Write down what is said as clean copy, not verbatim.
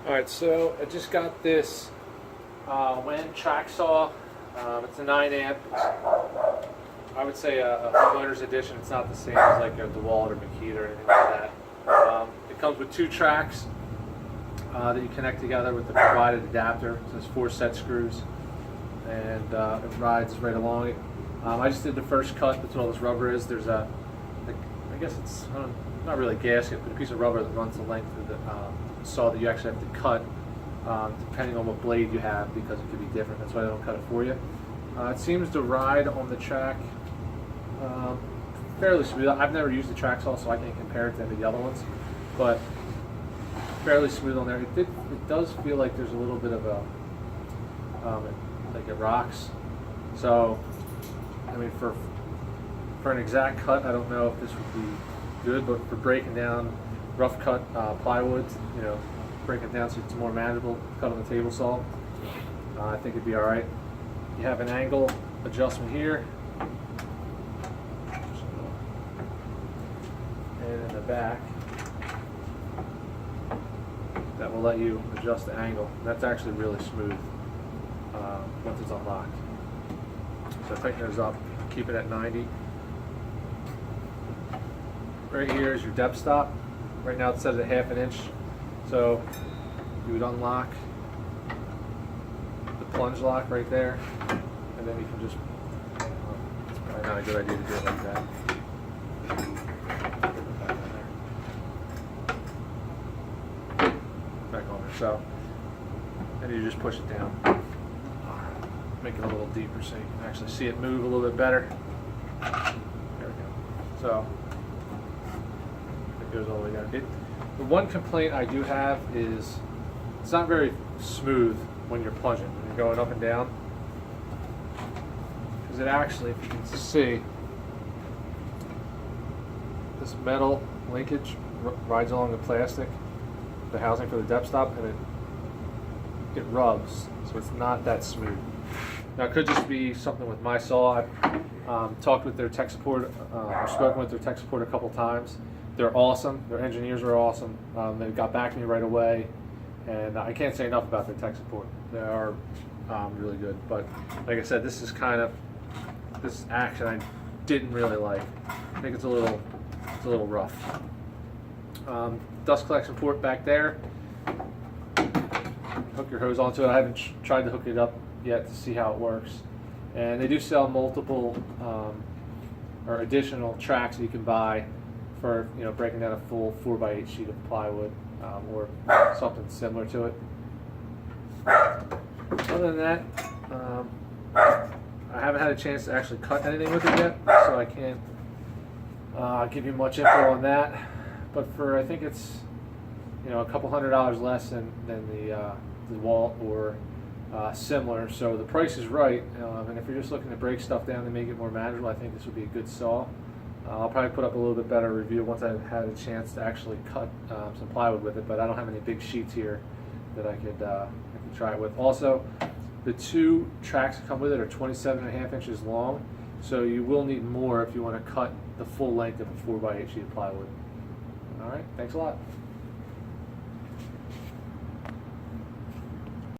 Alright, so I just got this WEN track saw. It's a 9 amp. I would say a homeowner's edition. It's not the same as like a DeWalt or Makita or anything like that. It comes with 2 tracks that you connect together with the provided adapter. So there's 4 set screws, and it rides right along it. I just did the first cut. That's what all this rubber is. There's a, I guess it's not really a gasket, but a piece of rubber that runs the length of the saw that you actually have to cut depending on what blade you have, because it could be different. That's why they don't cut it for you. It seems to ride on the track fairly smooth. I've never used the track saw, so I can't compare it to any of the other ones, but fairly smooth on there. It does feel like there's a little bit of a like it rocks. So I mean, for an exact cut, I don't know if this would be good, but for breaking down rough cut plywood, you know, break it down so it's more manageable, cut on the table saw, I think it'd be all right. You have an angle adjustment here, and in the back that will let you adjust the angle. That's actually really smooth once it's unlocked. So tighten those up, keep it at 90. Right here is your depth stop. Right now it's set at 1/2 inch. So you would unlock the plunge lock right there, and then you can just, it's probably not a good idea to do it like that. Back on there. So, and you just push it down. Make it a little deeper so you can actually see it move a little bit better. There we go. So it goes all the way down. The one complaint I do have is it's not very smooth when you're plunging, when you're going up and down. Because it actually, if you can see, this metal linkage rides along the plastic, the housing for the depth stop, and it rubs, so it's not that smooth. Now it could just be something with my saw. I've talked with their tech support, I've spoken with their tech support a couple times. They're awesome. Their engineers are awesome. They got back to me right away, and I can't say enough about their tech support. They are really good. But like I said, this is kind of this action I didn't really like. I think it's a little rough. Dust collection port back there. Hook your hose onto it. I haven't tried to hook it up yet to see how it works. And they do sell multiple or additional tracks that you can buy for, you know, breaking down a full 4x8 sheet of plywood or something similar to it. Other than that, I haven't had a chance to actually cut anything with it yet, so I can't give you much info on that. But for, I think it's, you know, a couple $100 less than the DeWalt or similar, so the price is right. And if you're just looking to break stuff down to make it more manageable, I think this would be a good saw. I'll probably put up a little bit better review once I've had a chance to actually cut some plywood with it, but I don't have any big sheets here that I could try it with. Also, the 2 tracks that come with it are 27.5 inches long, so you will need more if you want to cut the full length of a 4x8 sheet of plywood. All right, thanks a lot.